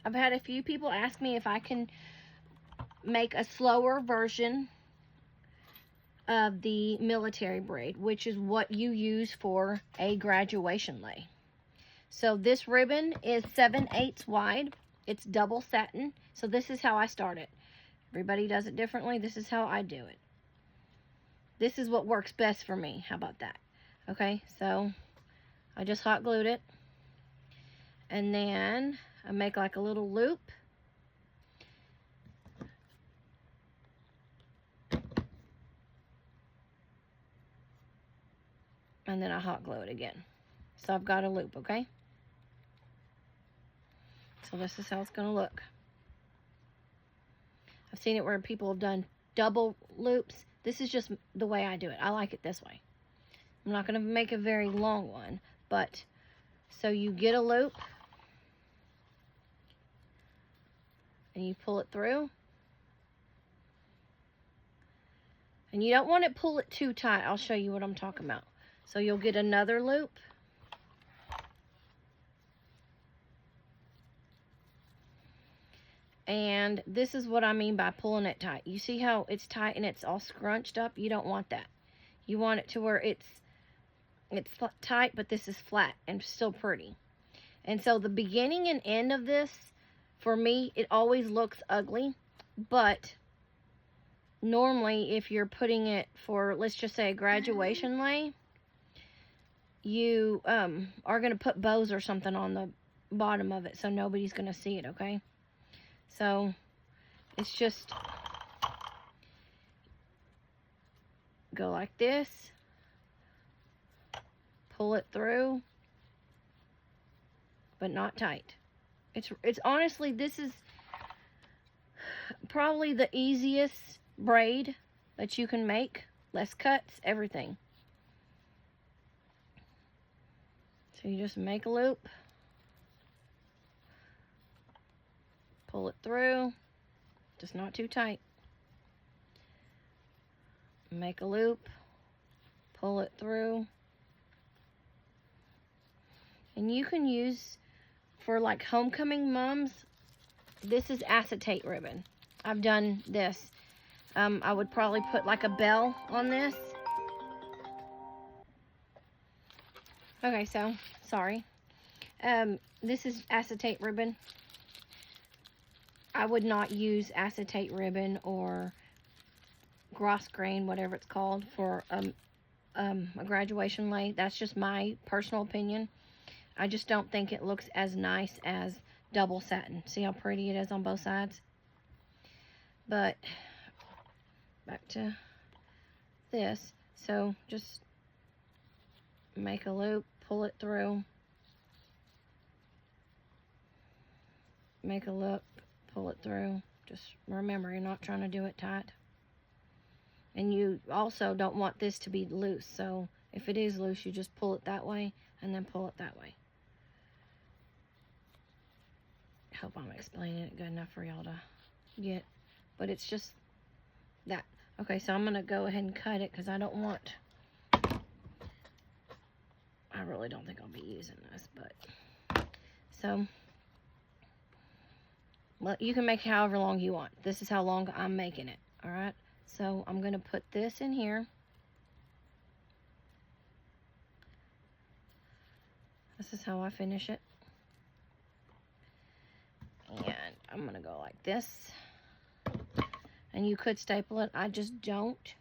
I've had a few people ask me if I can make a slower version of the military braid, which is what you use for a graduation lei. So this ribbon is 7/8 wide. It's double satin. So this is how I start it. Everybody does it differently. This is how I do it. This is what works best for me. How about that? Okay, so I just hot glued it. And then I make like a little loop. And then I hot glue it again. So I've got a loop, okay? So this is how it's going to look. I've seen it where people have done double loops. This is just the way I do it. I like it this way. I'm not going to make a very long one, but so you get a loop and you pull it through. And you don't want to pull it too tight. I'll show you what I'm talking about. So you'll get another loop. And this is what I mean by pulling it tight. You see how it's tight and it's all scrunched up? You don't want that. You want it to where it's tight, but this is flat and still pretty. And so the beginning and end of this, for me, it always looks ugly. But normally, if you're putting it for, let's just say, a graduation lei, you are going to put bows or something on the bottom of it so nobody's going to see it, okay? So it's just go like this, pull it through, but not tight. It's honestly, this is probably the easiest braid that you can make. Less cuts, everything. So you just make a loop, pull it through, just not too tight. Make a loop, pull it through. And you can use, for like homecoming moms, this is acetate ribbon. I've done this. I would probably put like a bell on this. Okay, so, sorry. This is acetate ribbon. I would not use acetate ribbon or gross grain, whatever it's called, for a graduation lei. That's just my personal opinion. I just don't think it looks as nice as double satin. See how pretty it is on both sides? But back to this. So just make a loop, pull it through, make a loop, pull it through. Just remember, you're not trying to do it tight. And you also don't want this to be loose. So if it is loose, you just pull it that way and then pull it that way. I hope I'm explaining it good enough for y'all to get. But it's just that. Okay, so I'm going to go ahead and cut it because I don't want... I really don't think I'll be using this, but... So... Well, you can make however long you want. This is how long I'm making it, alright? So I'm going to put this in here. This is how I finish it. And I'm going to go like this. And you could staple it. I just don't.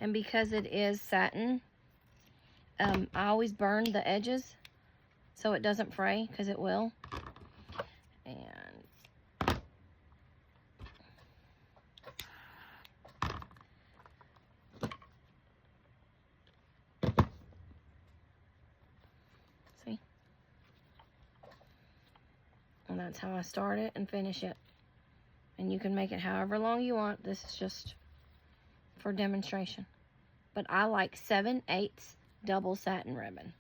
And because it is satin, I always burn the edges so it doesn't fray, because it will. And see? And that's how I start it and finish it. And you can make it however long you want. This is just for demonstration. But I like 7/8 double satin ribbon.